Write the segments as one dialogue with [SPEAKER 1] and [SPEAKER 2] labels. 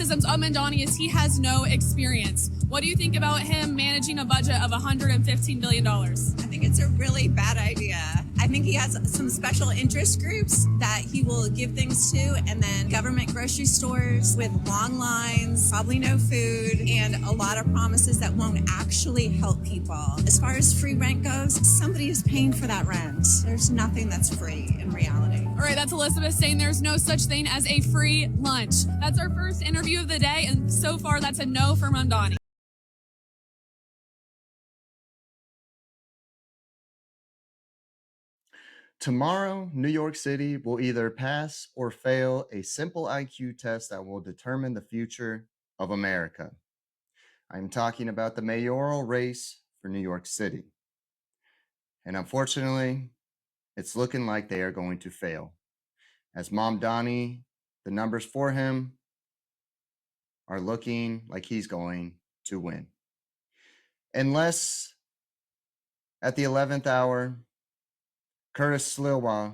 [SPEAKER 1] criticisms of Mamdani is he has no experience. What do you think about him managing a budget of $115 billion?
[SPEAKER 2] I think it's a really bad idea. I think he has some special interest groups that he will give things to, and then government grocery stores with long lines, probably no food, and a lot of promises that won't actually help people. As far as free rent goes, somebody is paying for that rent. There's nothing that's free in reality.
[SPEAKER 1] All right, that's Elizabeth saying there's no such thing as a free lunch. That's our first interview of the day, and so far that's a no for Mamdani.
[SPEAKER 3] Tomorrow, New York City will either pass or fail a simple IQ test that will determine the future of America. I'm talking about the mayoral race for New York City. And unfortunately, it's looking like they are going to fail. As Mamdani, the numbers for him are looking like he's going to win. Unless at the 11th hour, Curtis Sliwa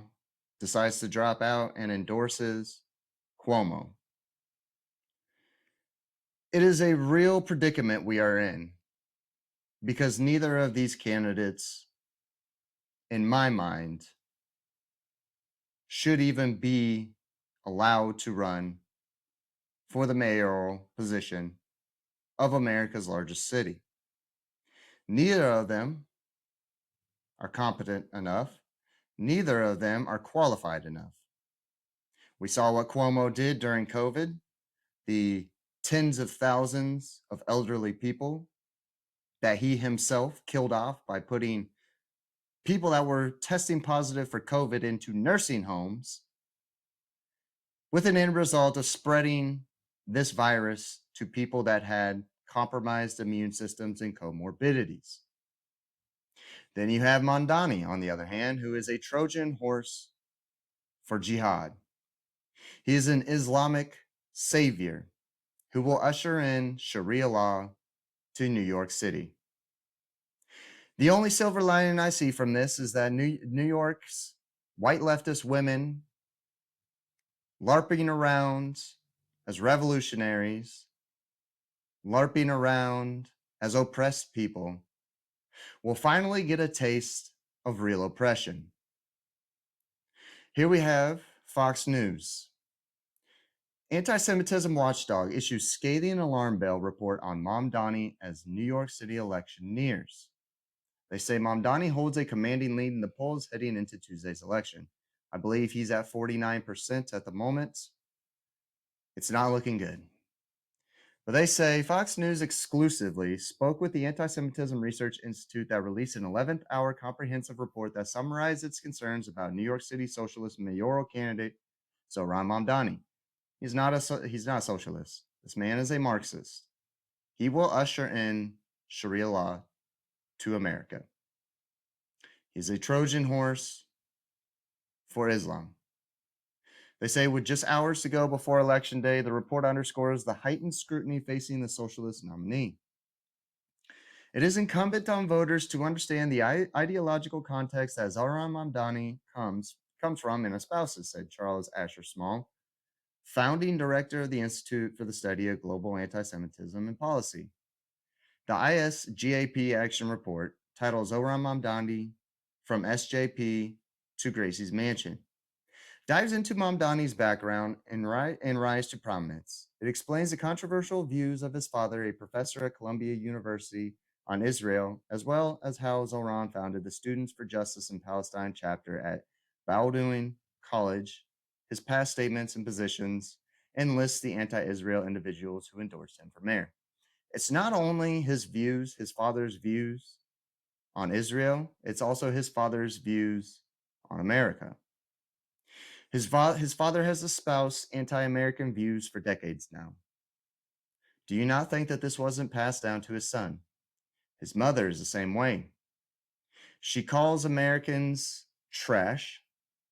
[SPEAKER 3] decides to drop out and endorses Cuomo. It is a real predicament we are in because neither of these candidates, in my mind, should even be allowed to run for the mayoral position of America's largest city. Neither of them are competent enough. Neither of them are qualified enough. We saw what Cuomo did during COVID, the tens of thousands of elderly people that he himself killed off by putting people that were testing positive for COVID into nursing homes, with an end result of spreading this virus to people that had compromised immune systems and comorbidities. Then you have Mamdani, on the other hand, who is a Trojan horse for jihad. He is an Islamic savior who will usher in Sharia law to New York City. The only silver lining I see from this is that New York's white leftist women LARPing around as revolutionaries, LARPing around as oppressed people, will finally get a taste of real oppression. Here we have Fox News. Anti-Semitism watchdog issues scathing alarm bell report on Mamdani as New York City election nears. They say Mamdani holds a commanding lead in the polls heading into Tuesday's election. I believe he's at 49% at the moment. It's not looking good. But they say Fox News exclusively spoke with the Anti-Semitism Research Institute that released an 11th hour comprehensive report that summarized its concerns about New York City socialist mayoral candidate Zohran Mamdani. He's not a socialist. This man is a Marxist. He will usher in Sharia law to America. He's a Trojan horse for Islam. They say with just hours to go before Election Day, the report underscores the heightened scrutiny facing the socialist nominee. It is incumbent on voters to understand the ideological context that Zohran Mamdani comes from and espouses, said Charles Asher Small, founding director of the Institute for the Study of Global Anti-Semitism and Policy. The ISGAP Action Report, titled Zohran Mamdani from SJP to Gracie's Mansion, dives into Mamdani's background and rise to prominence. It explains the controversial views of his father, a professor at Columbia University, on Israel, as well as how Zohran founded the Students for Justice in Palestine chapter at Bowdoin College, his past statements and positions, and lists the anti-Israel individuals who endorsed him for mayor. It's not only his views, his father's views on Israel, it's also his father's views on America. His father has espoused anti-American views for decades now. Do you not think that this wasn't passed down to his son? His mother is the same way. She calls Americans trash.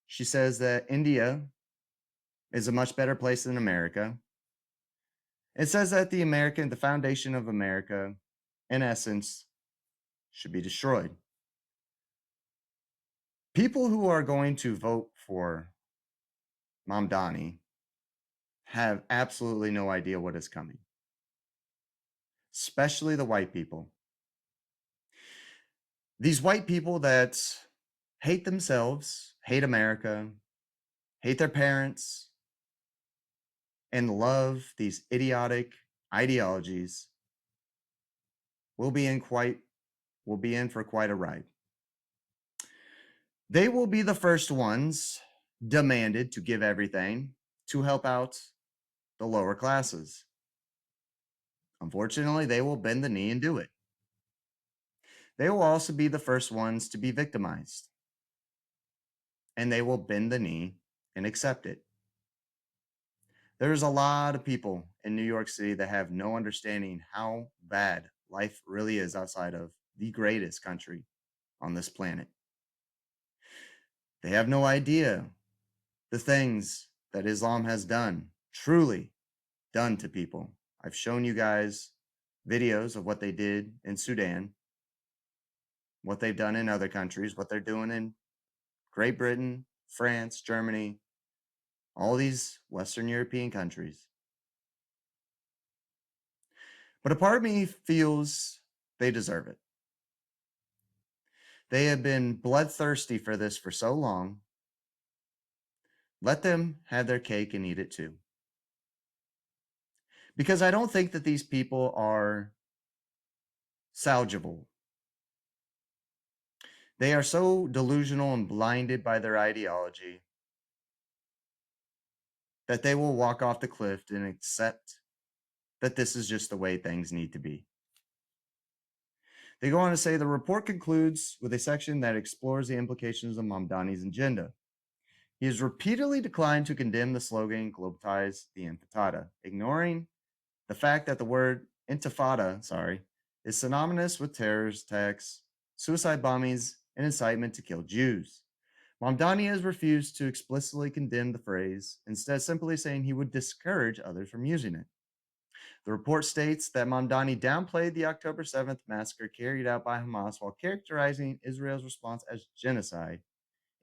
[SPEAKER 3] She says that India is a much better place than America. It says that the foundation of America, in essence, should be destroyed. People who are going to vote for Mamdani have absolutely no idea what is coming, especially the white people. These white people that hate themselves, hate America, hate their parents, and love these idiotic ideologies will be in for quite a ride. They will be the first ones demanded to give everything to help out the lower classes. Unfortunately, they will bend the knee and do it. They will also be the first ones to be victimized, and they will bend the knee and accept it. There's a lot of people in New York City that have no understanding how bad life really is outside of the greatest country on this planet. They have no idea the things that Islam has done, truly done to people. I've shown you guys videos of what they did in Sudan, what they've done in other countries, what they're doing in Great Britain, France, Germany, all these Western European countries. But a part of me feels they deserve it. They have been bloodthirsty for this for so long. Let them have their cake and eat it too. Because I don't think that these people are salvageable. They are so delusional and blinded by their ideology that they will walk off the cliff and accept that this is just the way things need to be. They go on to say the report concludes with a section that explores the implications of Mamdani's agenda. He has repeatedly declined to condemn the slogan globalize the intifada, ignoring the fact that the word intifada, is synonymous with terrorist attacks, suicide bombings, and incitement to kill Jews. Mamdani has refused to explicitly condemn the phrase, instead simply saying he would discourage others from using it. The report states that Mamdani downplayed the October 7th massacre carried out by Hamas while characterizing Israel's response as genocide,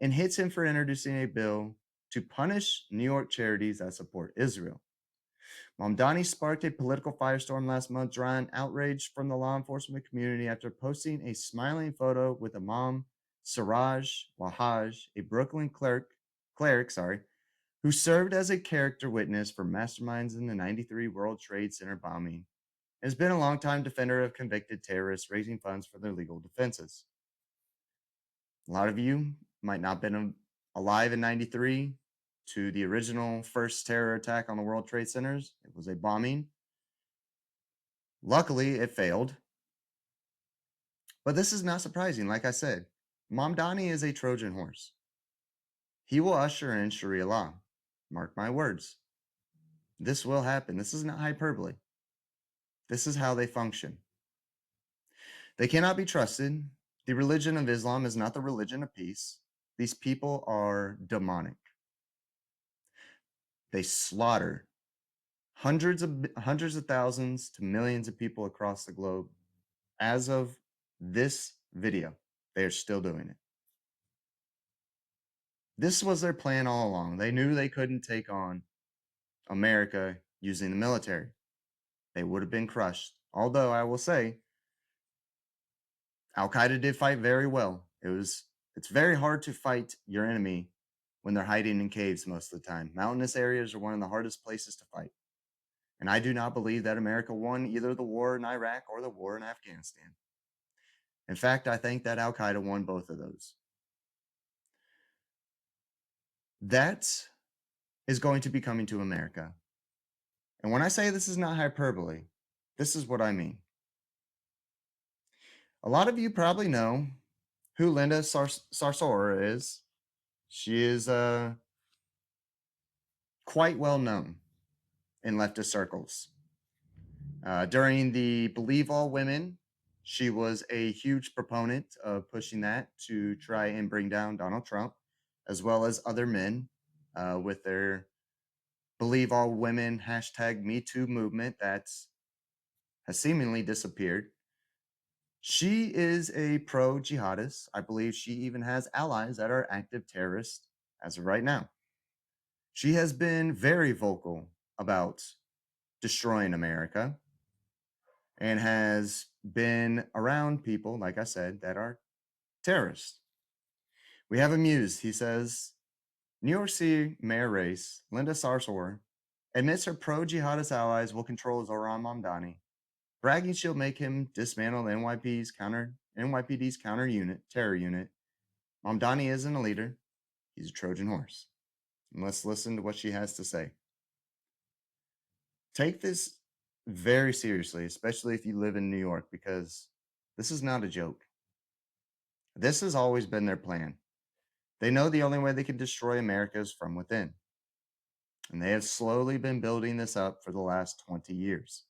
[SPEAKER 3] and hits him for introducing a bill to punish New York charities that support Israel. Mamdani sparked a political firestorm last month, drawing outrage from the law enforcement community after posting a smiling photo with Imam Siraj Wahaj, a Brooklyn cleric, who served as a character witness for masterminds in the 93 World Trade Center bombing and has been a longtime defender of convicted terrorists, raising funds for their legal defenses. A lot of you might not have been alive in 93 to the original first terror attack on the World Trade Centers. It was a bombing. Luckily, it failed. But this is not surprising. Like I said, Mamdani is a Trojan horse. He will usher in Sharia law. Mark my words. This will happen. This is not hyperbole. This is how they function. They cannot be trusted. The religion of Islam is not the religion of peace. These people are demonic. They slaughter hundreds of thousands to millions of people across the globe. As of this video, they are still doing it. This was their plan all along. They knew they couldn't take on America using the military. They would have been crushed. Although I will say, Al-Qaeda did fight very well. It's very hard to fight your enemy when they're hiding in caves most of the time. Mountainous areas are one of the hardest places to fight. And I do not believe that America won either the war in Iraq or the war in Afghanistan. In fact, I think that Al-Qaeda won both of those. That is going to be coming to America. And when I say this is not hyperbole, this is what I mean. A lot of you probably know who Linda Sarsour is. She is quite well known in leftist circles. During the Believe All Women, she was a huge proponent of pushing that to try and bring down Donald Trump, as well as other men with their Believe All Women #MeToo movement that has seemingly disappeared. She is a pro-jihadist. I believe she even has allies that are active terrorists as of right now. She has been very vocal about destroying America and has been around people, like I said, that are terrorists. We have him used. He says New York City mayor race, Linda Sarsour admits her pro-jihadist allies will control Zohran Mamdani, bragging she'll make him dismantle the NYPD's terror unit. Mamdani isn't a leader; he's a Trojan horse. And let's listen to what she has to say. Take this very seriously, especially if you live in New York, because this is not a joke. This has always been their plan. They know the only way they can destroy America is from within. And they have slowly been building this up for the last 20 years.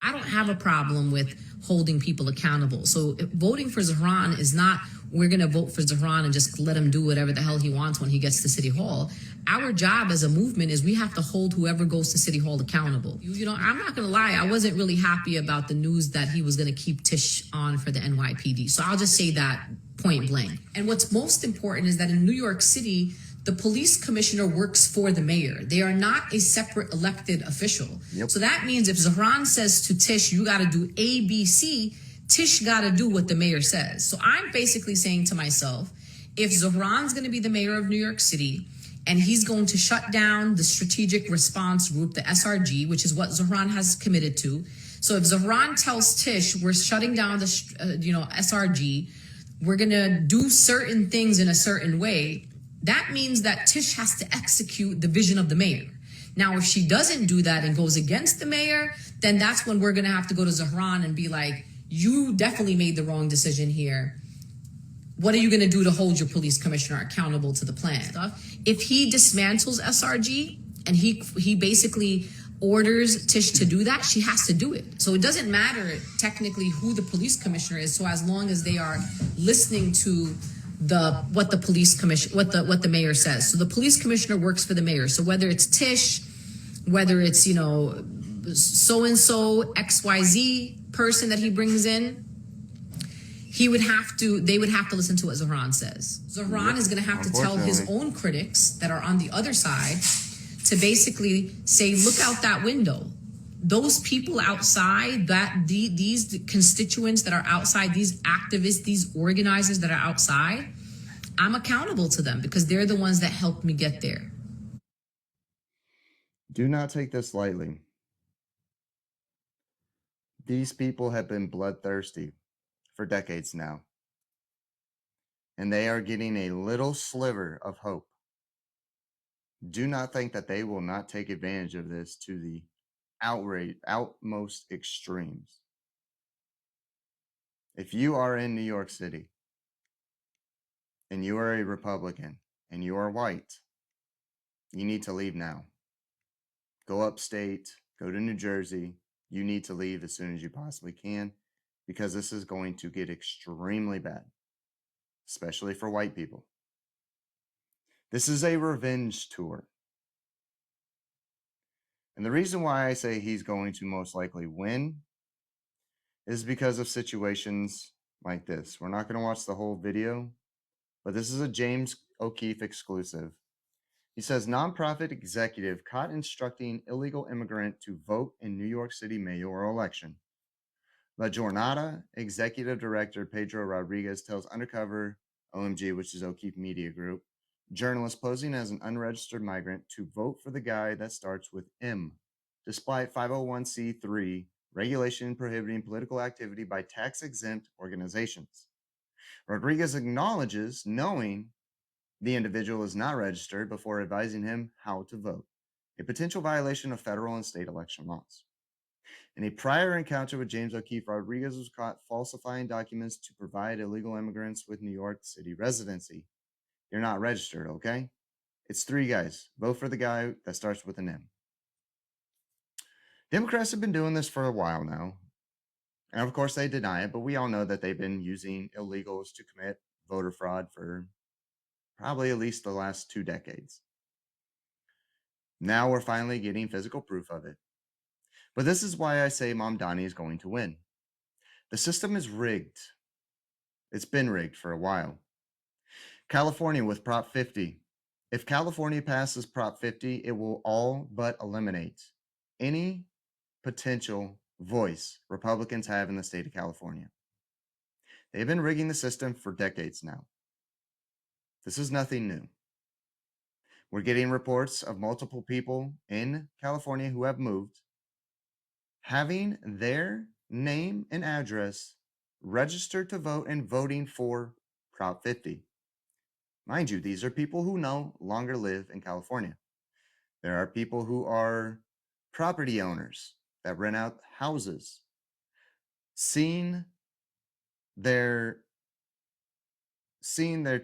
[SPEAKER 4] I don't have a problem with holding people accountable. So voting for Zohran is not, we're going to vote for Zohran and just let him do whatever the hell he wants when he gets to City Hall. Our job as a movement is we have to hold whoever goes to City Hall accountable. You know, I'm not going to lie. I wasn't really happy about the news that he was going to keep Tish on for the NYPD. So I'll just say that point blank. And what's most important is that in New York City, the police commissioner works for the mayor. They are not a separate elected official. Yep. So that means if Zohran says to Tish, you got to do A, B, C, Tish got to do what the mayor says. So I'm basically saying to myself, if Zohran's going to be the mayor of New York City and he's going to shut down the strategic response group, the SRG, which is what Zohran has committed to. So if Zohran tells Tish, we're shutting down the, SRG, we're going to do certain things in a certain way, that means that Tish has to execute the vision of the mayor. Now, if she doesn't do that and goes against the mayor, then that's when we're going to have to go to Zohran and be like, you definitely made the wrong decision here. What are you going to do to hold your police commissioner accountable to the plan? If he dismantles SRG and he basically orders Tish to do that, she has to do it. So it doesn't matter technically who the police commissioner is, so as long as they are listening to what the mayor says. So the police commissioner works for the mayor. So whether it's Tish, whether it's so and so XYZ person that he brings in, they would have to listen to what Zohran says. Zohran is going to have to tell his own critics that are on the other side to basically say, look out that window. Those people outside, these constituents that are outside, these activists, these organizers that are outside, I'm accountable to them because they're the ones that helped me get there.
[SPEAKER 3] Do not take this lightly. These people have been bloodthirsty for decades now, and they are getting a little sliver of hope. Do not think that they will not take advantage of this to the outmost extremes. If you are in New York City and you are a Republican and you are white, you need to leave now. Go upstate, go to New Jersey. You need to leave as soon as you possibly can because this is going to get extremely bad, especially for white people. This is a revenge tour. And the reason why I say he's going to most likely win is because of situations like this. We're not going to watch the whole video, but this is a James O'Keefe exclusive. He says, nonprofit executive caught instructing illegal immigrant to vote in New York City mayoral election. La Jornada executive director Pedro Rodriguez tells Undercover OMG, which is O'Keefe Media Group, journalist posing as an unregistered migrant to vote for the guy that starts with M, despite 501c3 regulation prohibiting political activity by tax-exempt organizations. Rodriguez acknowledges knowing the individual is not registered before advising him how to vote, a potential violation of federal and state election laws. In a prior encounter with James O'Keefe, Rodriguez was caught falsifying documents to provide illegal immigrants with New York City residency. You're not registered, okay? It's 3 guys. Vote for the guy that starts with an M. Democrats have been doing this for a while now. And of course they deny it, but we all know that they've been using illegals to commit voter fraud for probably at least the last 2 decades. Now we're finally getting physical proof of it. But this is why I say Mamdani is going to win. The system is rigged. It's been rigged for a while. California with Prop 50 If California passes Prop 50, it will all but eliminate any potential voice Republicans have in the state of California. They've been rigging the system for decades now. This is nothing new. We're getting reports of multiple people in California who have moved, having their name and address registered to vote and voting for Prop 50. Mind you, these are people who no longer live in California. There are people who are property owners that rent out houses, seeing their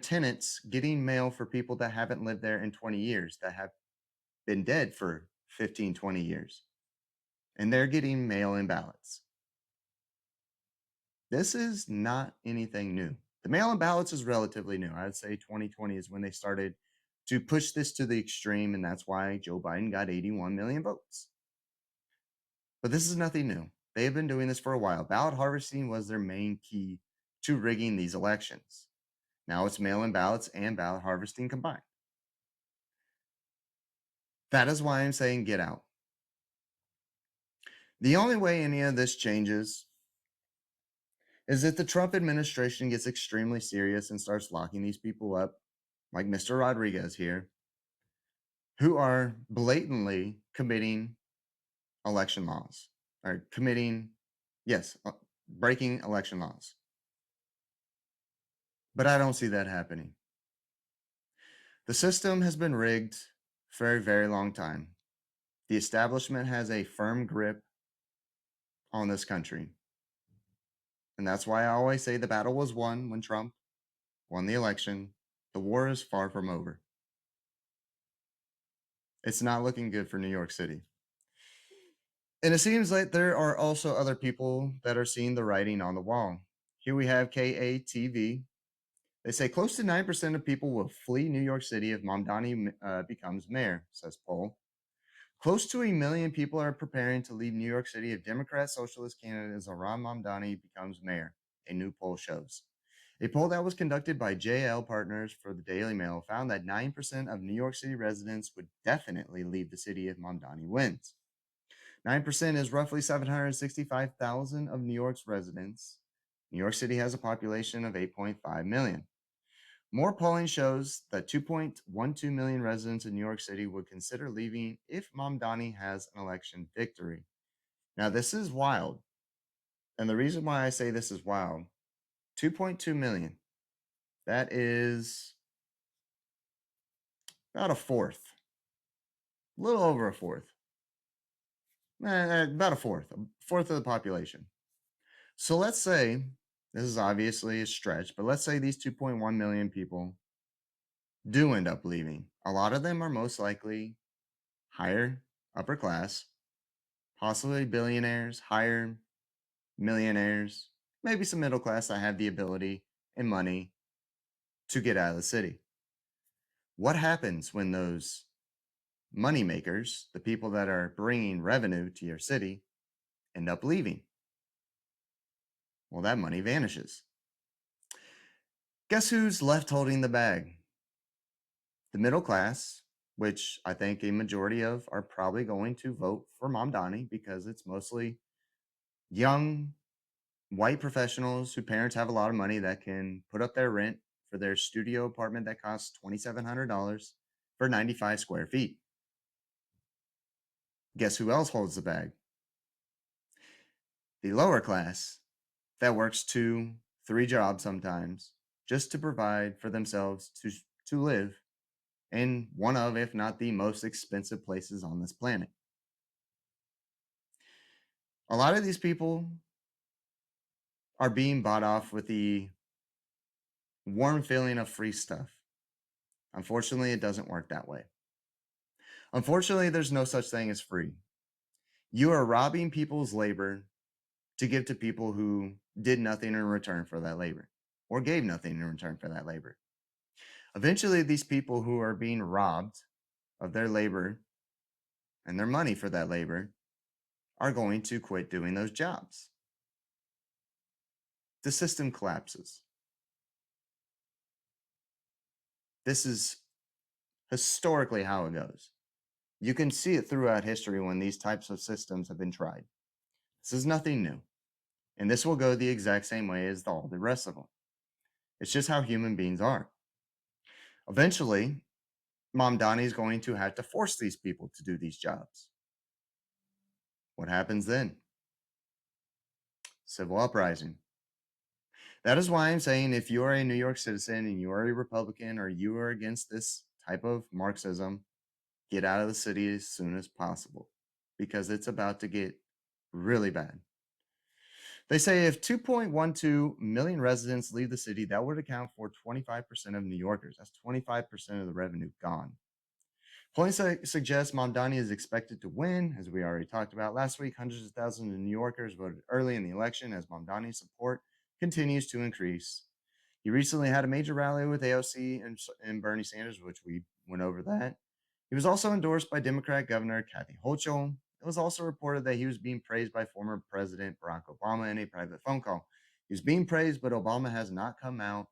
[SPEAKER 3] tenants getting mail for people that haven't lived there in 20 years, that have been dead for 15, 20 years. And they're getting mail-in ballots. This is not anything new. The mail-in ballots is relatively new. I'd say 2020 is when they started to push this to the extreme, and that's why Joe Biden got 81 million votes. But this is nothing new. They have been doing this for a while. Ballot harvesting was their main key to rigging these elections. Now it's mail-in ballots and ballot harvesting combined. That is why I'm saying get out. The only way any of this changes is if the Trump administration gets extremely serious and starts locking these people up, like Mr. Rodriguez here, who are blatantly committing election laws, or breaking election laws. But I don't see that happening. The system has been rigged for a very long time. The establishment has a firm grip on this country. And that's why I always say the battle was won when Trump won the election. The war is far from over. It's not looking good for New York City. And it seems like there are also other people that are seeing the writing on the wall. Here we have KATV. They say close to 9% of people will flee New York City if Mamdani becomes mayor, says poll. Close to 1 million people are preparing to leave New York City if Democrat Socialist candidate Zohran Mamdani becomes mayor, a new poll shows. A poll that was conducted by JL Partners for the Daily Mail found that 9% of New York City residents would definitely leave the city if Mamdani wins. 9% is roughly 765,000 of New York's residents. New York City has a population of 8.5 million. More polling shows that 2.12 million residents in New York City would consider leaving if Mamdani has an election victory. Now, this is wild. And the reason why I say this is wild, 2.2 million, that is about a fourth, a little over a fourth, about a fourth of the population. So let's say, this is obviously a stretch, but let's say these 2.1 million people do end up leaving. A lot of them are most likely higher upper class, possibly billionaires, higher millionaires, maybe some middle class that have the ability and money to get out of the city. What happens when those money makers, the people that are bringing revenue to your city, end up leaving? Well, that money vanishes. Guess who's left holding the bag? The middle class, which I think a majority of are probably going to vote for Mamdani because it's mostly young white professionals whose parents have a lot of money that can put up their rent for their studio apartment that costs $2,700 for 95 square feet. Guess who else holds the bag? The lower class that works 2, 3 jobs sometimes just to provide for themselves to live in one of, if not the most expensive places on this planet. A lot of these people are being bought off with the warm feeling of free stuff. Unfortunately, it doesn't work that way. Unfortunately, there's no such thing as free. You are robbing people's labor to give to people who did nothing in return for that labor or gave nothing in return for that labor. Eventually, these people who are being robbed of their labor and their money for that labor are going to quit doing those jobs. The system collapses. This is historically how it goes. You can see it throughout history when these types of systems have been tried. This is nothing new. And this will go the exact same way as all the rest of them. It's just how human beings are. Eventually, Mamdani is going to have to force these people to do these jobs. What happens then? Civil uprising. That is why I'm saying if you are a New York citizen and you are a Republican or you are against this type of Marxism, get out of the city as soon as possible because it's about to get really bad. They say if 2.12 million residents leave the city, that would account for 25% of New Yorkers. That's 25% of the revenue gone. Polling suggests Mamdani is expected to win, as we already talked about last week. Hundreds of thousands of New Yorkers voted early in the election as Mamdani's support continues to increase. He recently had a major rally with AOC and Bernie Sanders, which we went over that. He was also endorsed by Democrat Governor Kathy Hochul. It was also reported that he was being praised by former President Barack Obama in a private phone call. He was being praised, but Obama has not come out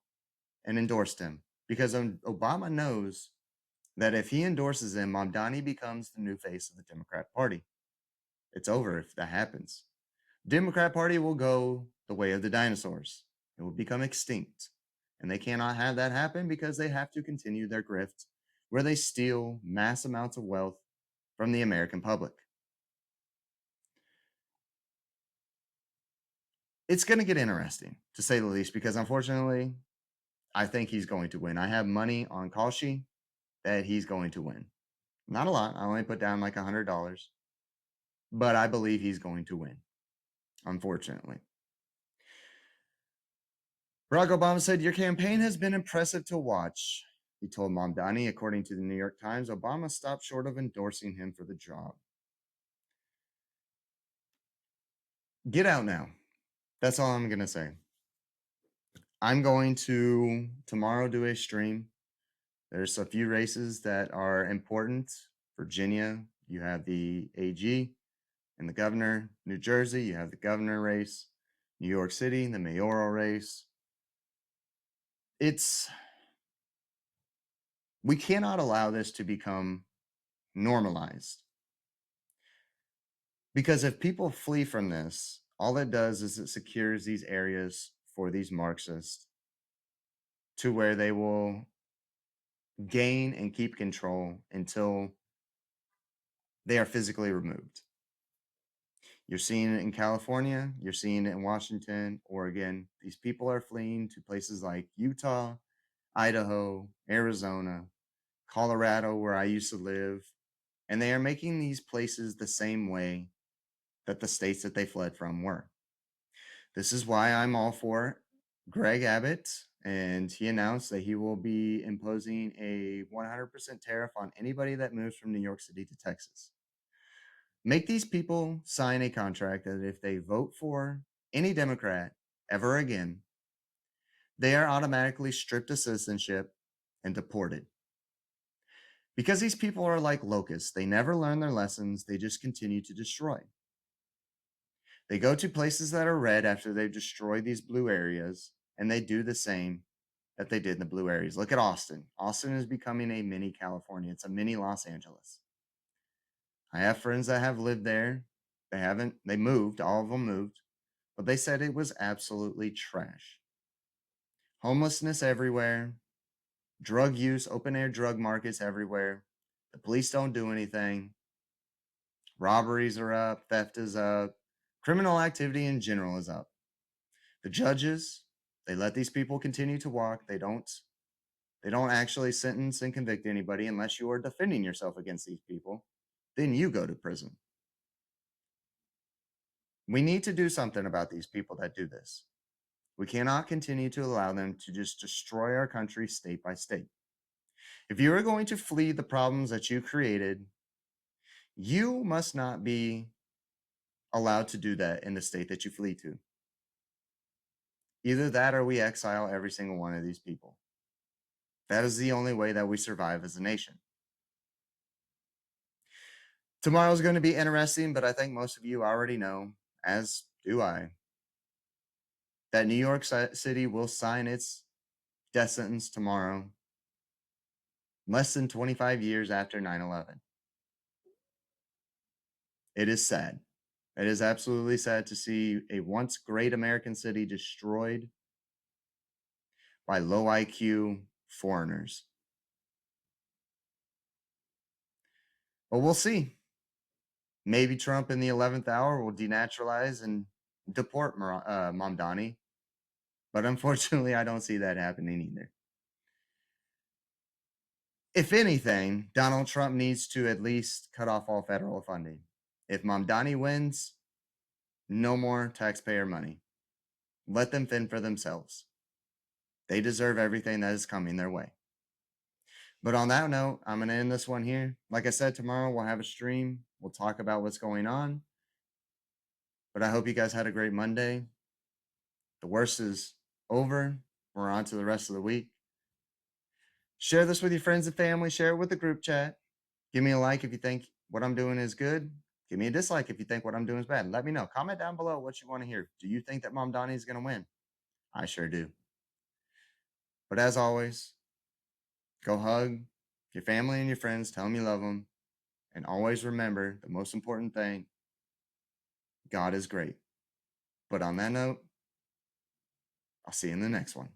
[SPEAKER 3] and endorsed him because Obama knows that if he endorses him, Mamdani becomes the new face of the Democrat Party. It's over if that happens. Democrat Party will go the way of the dinosaurs. It will become extinct. And they cannot have that happen because they have to continue their grift where they steal mass amounts of wealth from the American public. It's going to get interesting, to say the least, because unfortunately, I think he's going to win. I have money on Kalshi that he's going to win. Not a lot. I only put down like $100, but I believe he's going to win, unfortunately. Barack Obama said, "Your campaign has been impressive to watch," he told Mamdani. According to the New York Times, Obama stopped short of endorsing him for the job. Get out now. That's all I'm going to say. I'm going to tomorrow do a stream. There's a few races that are important. Virginia, you have the AG and the governor. New Jersey, you have the governor race. New York City, the mayoral race. We cannot allow this to become normalized. Because if people flee from this, all it does is it secures these areas for these Marxists to where they will gain and keep control until they are physically removed. You're seeing it in California, you're seeing it in Washington, Oregon. These people are fleeing to places like Utah, Idaho, Arizona, Colorado, where I used to live, and they are making these places the same way that the states that they fled from were. This is why I'm all for Greg Abbott, and he announced that he will be imposing a 100% tariff on anybody that moves from New York City to Texas. Make these people sign a contract that if they vote for any Democrat ever again, they are automatically stripped of citizenship and deported. Because these people are like locusts, they never learn their lessons, they just continue to destroy. They go to places that are red after they've destroyed these blue areas, and they do the same that they did in the blue areas. Look at Austin. Austin is becoming a mini California. It's a mini Los Angeles. I have friends that have lived there. They moved, all of them moved, but they said it was absolutely trash. Homelessness everywhere, drug use, open air drug markets everywhere. The police don't do anything. Robberies are up, theft is up, criminal activity in general is up. The judges, they let these people continue to walk. They don't actually sentence and convict anybody unless you are defending yourself against these people. Then you go to prison. We need to do something about these people that do this. We cannot continue to allow them to just destroy our country state by state. If you are going to flee the problems that you created, you must not be allowed to do that in the state that you flee to. Either that or we exile every single one of these people. That is the only way that we survive as a nation. Tomorrow's going to be interesting, but I think most of you already know, as do I, that New York City will sign its death sentence tomorrow. less than 25 years after 9/11. It is sad. It is absolutely sad to see a once great American city destroyed by low IQ foreigners. But we'll see. Maybe Trump in the 11th hour will denaturalize and deport Mamdani. But unfortunately, I don't see that happening either. If anything, Donald Trump needs to at least cut off all federal funding. If Mamdani wins, no more taxpayer money. Let them fend for themselves. They deserve everything that is coming their way. But on that note, I'm going to end this one here. Like I said, tomorrow we'll have a stream. We'll talk about what's going on. But I hope you guys had a great Monday. The worst is over. We're on to the rest of the week. Share this with your friends and family. Share it with the group chat. Give me a like if you think what I'm doing is good. Give me a dislike if you think what I'm doing is bad. Let me know. Comment down below what you want to hear. Do you think that Mamdani is going to win? I sure do. But as always, go hug your family and your friends. Tell them you love them. And always remember the most important thing, God is great. But on that note, I'll see you in the next one.